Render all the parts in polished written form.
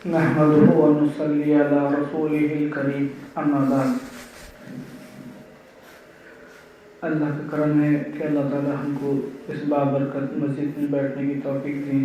نحمده ونصلي على رسوله الكريم اما بعد۔ اللہ کا کرم ہے کہ اللہ تعالی ہم کو اس بابرکت مسجد میں بیٹھنے کی توفیق دی۔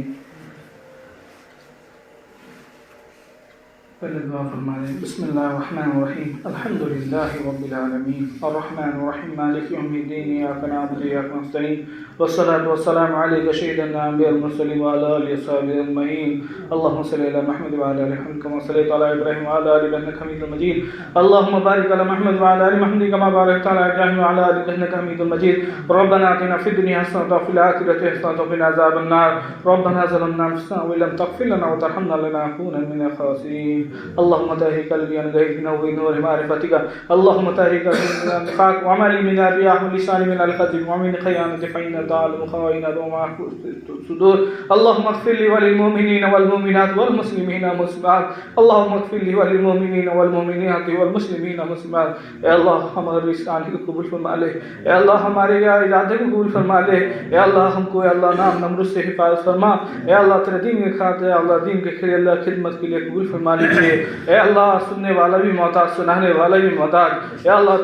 پہلے دعا فرما دیں۔ بسم اللہ الرحمن الرحیم، الحمد للہ رب العالمین الرحمن الرحیم مالک یوم الدین، ایاک نعبد و ایاک نستعین، والصلاة والسلام علیک سیدنا انبیاء المرسلین وعلی آلہ وصحبہ اجمعین۔ اللهم صل على محمد وعلى آل محمد كما صليت على ابراهيم وعلى ال ابراهيم انك حميد مجيد۔ اللهم بارك على محمد وعلى ال محمد كما باركت على ابراهيم وعلى ال ابراهيم انك حميد مجيد۔ ربنا آتنا في الدنيا حسنة وفي الآخرة حسنة وقنا عذاب النار۔ ربنا ظلمنا انفسنا وان لم تغفر لنا وترحمنا لنكونن من الخاسرين۔ اللهم طهر قلبي عن غيرك ونور معرفتك، اللهم طهر قلبي من النفاق وعملي من الرياء ولساني من الكذب ومن خيانة فإنك تعلم خائنة وما في الصدور۔ اللهم اغفر لي وللمؤمنين والمؤمنات والمسلمين والمسلمات، اللهم اغفر لي وللمؤمنين والمؤمنات والمسلمين والمسلمات۔ اے اللہ ہمارے اس آنے کو قبول فرما لے، اے اللہ ہمارے ارادے کو قبول فرما لے، اے اللہ ہم کو اے اللہ نام نمرود سے حفاظت فرما، اے اللہ تیرے دین کے خاطر، اے اللہ دین کے خیر اللہ خدمت کے لیے قبول فرما لیجیے۔ اے اللہ سننے والا بھی محتاج، سنانے والا بھی محتاج، اے اللہ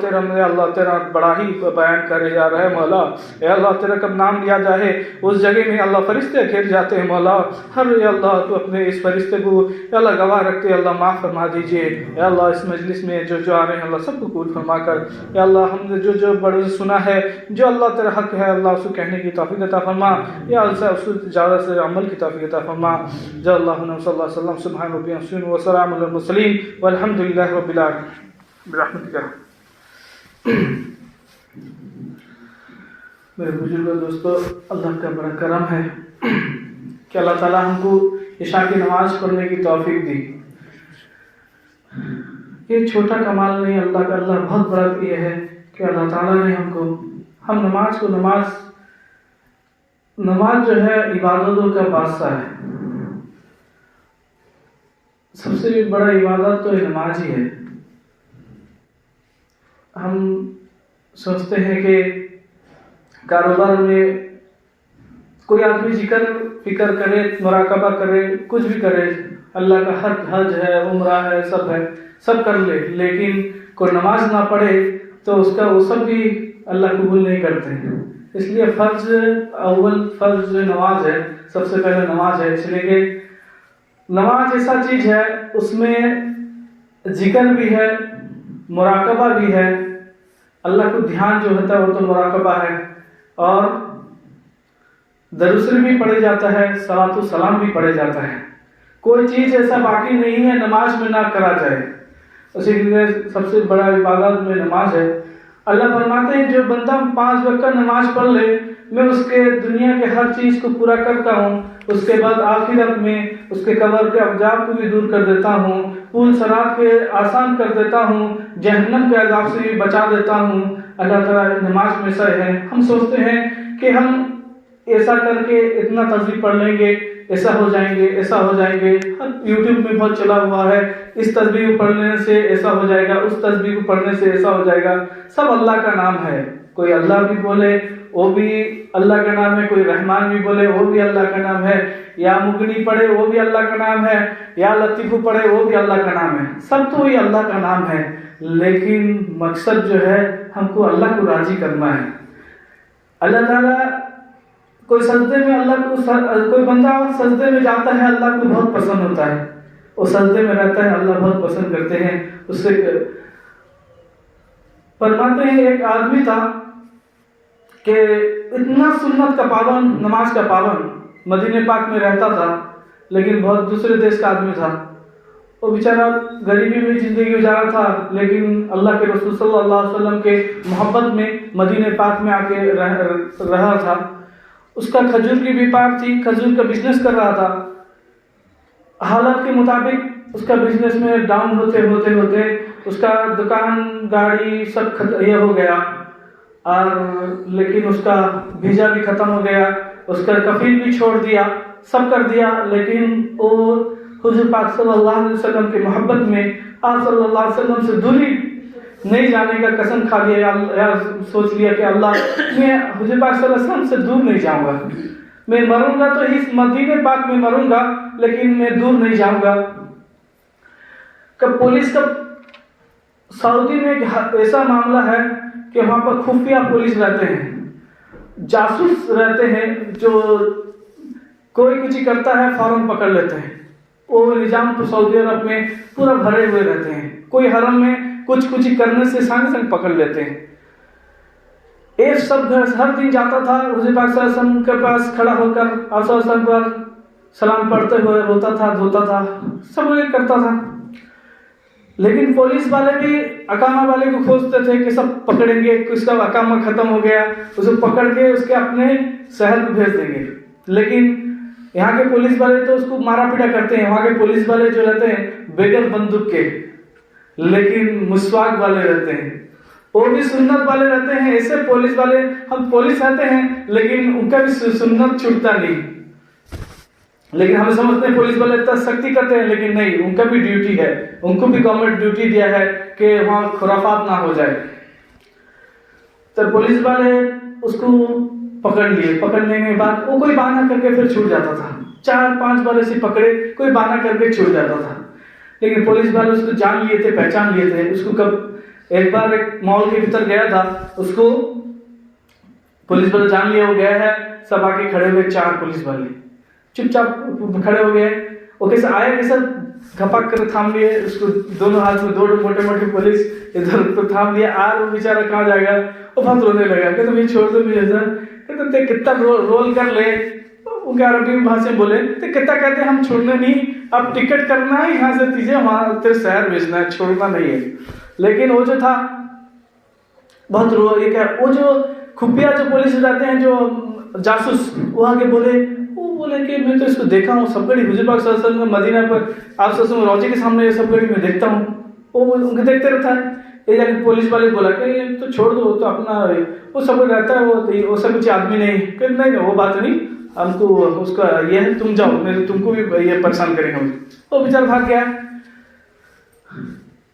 تیرا بڑا ہی بیان کرے جا رہا ہے مولا۔ اے اللہ تیرا کب نام لیا جائے اس جگہ میں اللہ فرشتے گھیر جاتے ہیں مولا۔ ہر اے اللہ تو اپنے اس فرشتے کو اے اللہ گواہ رکھتے، اللہ معاف فرما دیجیے۔ اے اللہ اس مجلس میں جو آ رہے ہیں اللہ سب کو قبول فرما کر، اے اللہ ہم نے جو بڑے سنا ہے، جو اللہ تیرا حق ہے اللہ اس کو کہنے کی توفیق عطا فرما، یا اللہ اس کو زیادہ سے عمل کی توفیق عطا فرما۔ جل اللہ صلی اللہ علیہ وسلم سبحان ربی العظیم و سلام علی المرسلین والحمد للہ رب العالمین برحمتک۔ میرے بزرگوں دوستو، اللہ کا بڑا کرم ہے کہ اللہ تعالیٰ ہم کو عشاء کی نماز پڑھنے کی توفیق دی۔ یہ چھوٹا کمال نہیں، اللہ کا بہت بڑا یہ ہے کہ اللہ تعالیٰ نے ہم نماز جو ہے عبادتوں کا بادشاہ ہے۔ سب سے بڑا عبادت تو نماز ہی ہے۔ ہم سوچتے ہیں کہ کاروبار میں کوئی آدمی ذکر فکر کرے، مراقبہ کرے، کچھ بھی کرے، اللہ کا حج ہے، عمرہ ہے، سب کر لے، لیکن کوئی نماز نہ پڑھے تو اس کا وہ سب بھی اللہ قبول نہیں کرتے ہیں۔ اس لیے فرض نماز ہے، سب سے پہلے نماز ہے، اس لیے کہ نماز ایسا چیز ہے، اس میں ذکر بھی ہے، مراقبہ بھی ہے، اللہ کو دھیان جو ہوتا ہے وہ تو مراقبہ ہے، اور درود بھی پڑھے جاتا ہے، صلاۃ و سلام بھی پڑھے جاتا ہے۔ کوئی چیز ایسا باقی نہیں ہے نماز میں نہ کرا جائے، اسی لیے سب سے بڑا عبادت میں نماز ہے۔ اللہ فرماتے ہیں جو بندہ 5 وقت کا نماز پڑھ لے، میں اس کے دنیا کے ہر چیز کو پورا کرتا ہوں، اس کے بعد آخرت میں اس کے قبر کے عذاب کو بھی دور کر دیتا ہوں، پول صراط کے آسان کر دیتا ہوں، جہنم کے عذاب سے بھی بچا دیتا ہوں۔ اللہ تعالیٰ نماز میں سے ہے۔ ہم سوچتے ہیں کہ ہم ایسا کر کے اتنا تسبیح پڑھ لیں گے، ایسا ہو جائیں گے، ایسا ہو جائیں گے۔ یوٹیوب میں بہت چلا ہوا ہے، اس تسبیح کو پڑھنے سے ایسا ہو جائے گا، اس تسبیح کو پڑھنے سے ایسا ہو جائے گا۔ سب اللہ کا نام ہے، کوئی اللہ بھی بولے وہ بھی اللہ کا نام ہے، کوئی رحمان بھی بولے وہ بھی اللہ کا نام ہے، یا مغنی پڑھے وہ بھی اللہ کا نام ہے، یا لطیف پڑھے وہ بھی اللہ کا نام ہے، سب تو ہی اللہ کا نام ہے، لیکن مقصد جو ہے ہم کو اللہ کو راضی کرنا ہے۔ اللہ تعالیٰ کوئی سجدے میں کوئی بندہ سجدے میں جاتا ہے، اللہ کو بہت پسند ہوتا ہے، وہ سجدے میں رہتا ہے، اللہ بہت پسند کرتے ہیں اس سے۔ فرماتے ہیں ایک آدمی تھا کہ اتنا سنت کا پابند، نماز کا پابند، مدینہ پاک میں رہتا تھا، لیکن بہت دوسرے دیش کا آدمی تھا۔ وہ بیچارہ غریبی میں زندگی گزارا تھا، لیکن اللہ کے رسول صلی اللہ علیہ وسلم کے محبت میں مدینہ پاک میں آ کے رہا تھا۔ اس کا کھجور کی بیپار تھی، کھجور کا بزنس کر رہا تھا۔ حالت کے مطابق اس کا بزنس میں ڈاؤن ہوتے اس کا دکان گاڑی سب یہ ہو گیا، اور لیکن اس کا ویزا بھی ختم ہو گیا، اس کا کفیل بھی چھوڑ دیا، سب کر دیا، لیکن وہ حضور پاک صلی اللہ علیہ وسلم کی محبت میں آپ صلی اللہ علیہ وسلم سے دوری نہیں جانے کا قسم کھا لیا، یا سوچ لیا کہ اللہ میں حضور پاک صلی اللہ علیہ وسلم سے دور نہیں جاؤں گا، میں مروں گا تو اس مدینہ پاک میں مروں گا، لیکن میں دور نہیں جاؤں گا۔ پولیس کا سعودی میں ایسا معاملہ ہے کہ وہاں پر خفیہ پولیس رہتے ہیں, جاسوس رہتے ہیں, جو کوئی کچھ کرتا ہے فوراً پکڑ لیتے ہیں. وہ نظام تو سعودی عرب میں پورا بھرے ہوئے رہتے ہیں, کوئی حرم میں کچھ کرنے سے سنگ پکڑ لیتے ہیں. ایک سب ہر دن جاتا تھا حضور پاک صلی اللہ علیہ وسلم کے پاس کھڑا ہو کر آپ صلی اللہ علیہ وسلم پر سلام پڑھتے ہوئے روتا تھا, دھوتا تھا, سب کچھ کرتا تھا. لیکن پولیس والے بھی اقامہ والے کو کھوجتے تھے کہ سب پکڑیں گے, اس کا اقامہ ختم ہو گیا, اسے پکڑ کے اس کے اپنے شہر کو بھیج دیں گے. لیکن یہاں کے پولیس والے تو اس کو مارا پیٹا کرتے ہیں. وہاں کے پولیس والے جو رہتے ہیں بغیر بندوق کے لیکن مسواک والے رہتے ہیں, وہ بھی سنت والے رہتے ہیں. ایسے پولیس والے, ہم پولیس رہتے ہیں لیکن ان کا بھی سنت چھوٹتا نہیں. لیکن ہم سمجھتے ہیں پولیس والے اتنا سختی کرتے ہیں, لیکن نہیں, ان کا بھی ڈیوٹی ہے, ان کو بھی گورنمنٹ ڈیوٹی دیا ہے کہ وہاں خرافات نہ ہو جائے. تو پولیس والے اس کو پکڑ لیے. پکڑنے کے بعد وہ کوئی بہانہ کر کے پھر چھوٹ جاتا تھا. 4-5 بار ایسے پکڑے, کوئی بہانہ کر کے چھوٹ جاتا تھا. لیکن پولیس والے اس کو جان لیے تھے, پہچان لیے تھے. اس کو کب ایک بار ایک مال کے بھیتر گیا تھا, اس کو پولیس والے جان لیا, وہ گیا ہے. سب آ کے کھڑے ہوئے 4 پولیس والے چپ چاپ کھڑے ہو گئے. وہ کیسے آیا, کیسے گھپک کر تھام لیے اس کو, دونوں ہاتھ میں 2 موٹے موٹے پولیس ادھر تو تھام لیا. وہ بیچارہ کہاں جائے گا, وہ بہت رونے لگا کہ تم یہ چھوڑ دو مجھے سر, کہتے کتنا رول کر لے. وہ کہ عربی میں بھاشا بولے تو کتنا کہتے ہم چھوڑنے نہیں, اب ٹکٹ کرنا ہے یہاں سے تیجے وہاں تیرے شہر بھیجنا ہے, چھوڑنا نہیں ہے. لیکن وہ جو تھا بہت یہ کہ وہ جو خفیہ جو پولیس رہتے ہیں, جو جاسوس, وہ آگے بولے کہ میں تو اس کو دیکھا ہوں سب گھڑی حضور پاک صلی اللہ علیہ وسلم مدینہ پر آپ صلی اللہ علیہ وسلم روضے کے سامنے یہ سب گھڑی میں دیکھتا ہوں. وہ ان کو دیکھتے رہتا ہے. یہ جا کے پولیس والے بولا کہ یہ تو چھوڑ دو, تو اپنا وہ سب کچھ رہتا ہے, وہ سب کچھ آدمی نہیں. کہ نہیں وہ بات نہیں, ہم کو اس کا یہ ہے, تم جاؤ, میں تم کو بھی یہ پریشان کریں گے. وہ بیچارہ بھاگ گیا.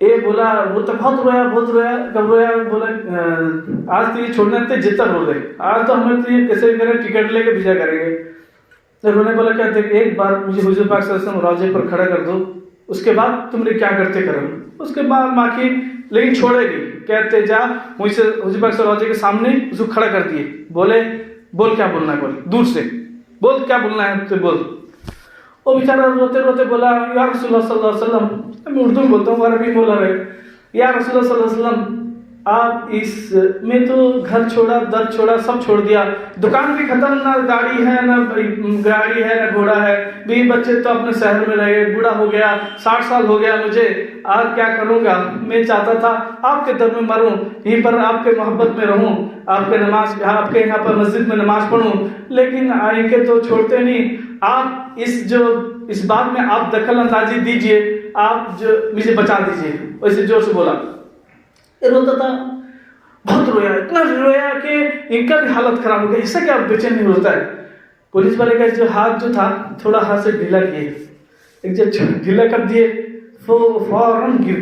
یہ بولا, وہ تو بہت رویا. کب رویا, بولا آج تو یہ چھوڑنے تھے جتنا رو رہے, آج تو ہمیں تو یہ کیسے بھی کریں, ٹکٹ لے کے بھیجا کریں گے. تو انہوں نے بولا کیا دیکھ, ایک بار مجھے حضور پاک صلی اللہ علیہ وسلم روضے پر کھڑا کر دو, اس کے بعد تم نے کیا کرتے کرو. اس کے بعد ماں لیکن چھوڑے گی, کہتے جا مجھ سے حضور پاک صلی اللہ علیہ وسلم کے سامنے اس کو کھڑا کر دیے. بولے بول کیا بولنا ہے, بول دور سے بول کیا بولنا ہے تو بول. وہ بیچارہ روتے روتے بولا یا رسول اللہ صلی اللہ علیہ وسلم, میں اردو میں بولتا ہوں, عربی بولا ہے, یا رسول اللہ صلی اللہ علیہ وسلم آپ اس میں تو گھر چھوڑا, در چھوڑا, سب چھوڑ دیا, دکان بھی ختم, نہ گاڑی ہے نہ گھوڑا ہے, بیوی بچے تو اپنے شہر میں رہے, بوڑھا ہو گیا, 60 سال ہو گیا مجھے, آج کیا کروں گا. میں چاہتا تھا آپ کے در میں مروں, یہیں پر آپ کے محبت میں رہوں, آپ کے یہاں پر مسجد میں نماز پڑھوں, لیکن آئیں کے تو چھوڑتے نہیں. آپ اس بات میں آپ دخل اندازی دیجئے, آپ جو مجھے بچا دیجئے. ویسے زور سے بولا. یہ روتا تھا, بہت رویا, اتنا رویا کہ ان کا بھی حالت خراب ہو گیا. اس سے کیا بے چین نہیں ہوتا ہے. پولیس والے کا جو ہاتھ جو تھا تھوڑا ہاتھ سے ڈھیلا کیے, ایک جب ڈھیلا کر دیے وہ فوراً گر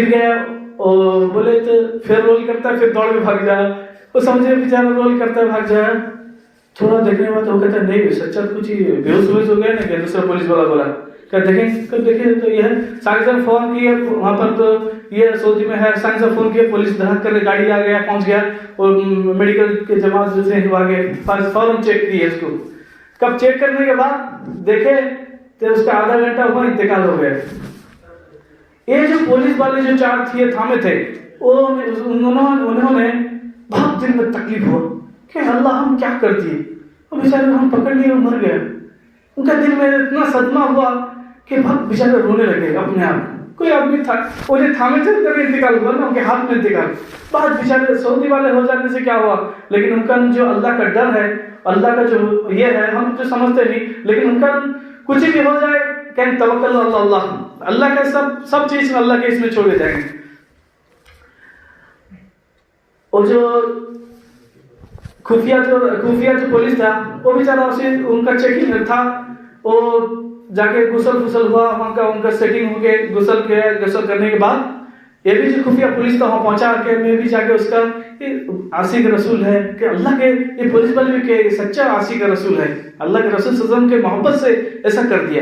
گیا. اور بولے تو پھر رول کرتا ہے, پھر دوڑ کے بھاگ جایا. وہ سمجھے بیچارہ رول کرتا ہے, بھاگ جایا. تھوڑا دیکھنے کے بعد وہ کہتا ہے نہیں سچا کچھ ہی بے ہوش ہو گیا نا. کہ دوسرا پولیس والا بولا کہ دیکھیں تو یہ ہے. سائنس نے فون کیا, وہاں پر تو یہ سعودی میں ہے, سائنس نے فون کیا, پولیس دھڑک کر گاڑی آ گیا, پہنچ گیا, اور میڈیکل کے جماعت جو سے آگے فوراً چیک کی ہے اس کو. کب چیک کرنے کے بعد دیکھے تو اس کا آدھا گھنٹہ ہوا انتقال ہو گیا. یہ جو پولیس والے جو 4 تھے تھامے تھے, انہوں نے بہت دن میں تکلیف ہو کہ اللہ ہم کیا کر دیے, وہ بیچارے ہم پکڑ لیے اور مر گئے. ان کا دل میں اتنا صدمہ ہوا کہ بہت بیچارے رونے لگے اپنے آپ. کوئی آدمی تھا, وہ جو تھامے تھے انتقال ہوا نا, ان کے ہاتھ میں انتقال. بہت بیچارے سعودی والے ہو جانے سے کیا ہوا, لیکن ان کا جو اللہ کا ڈر ہے, اللہ کا جو یہ ہے, ہم جو سمجھتے نہیں, لیکن ان کا کچھ بھی ہو جائے کہ توکل اللہ, اللہ کا سب چیز اللہ کے اس میں چھوڑے جائیں گے. اور جو خفیہ جو پولیس تھا, وہ بیچارہ ان کا چیکنگ تھا, وہ جا کے غسل ہوا, وہاں کا ان کا سیٹنگ ہو کے غسل کرنے کے بعد یہ بھی جو خفیہ پولیس تھا وہاں پہنچا کے میں بھی جا کے اس کا عاشق رسول ہے کہ اللہ کے, یہ پولیس والے بھی کہ سچا عاشق رسول ہے, اللہ کے رسول صلی اللہ علیہ وسلم کے محبت سے ایسا کر دیا.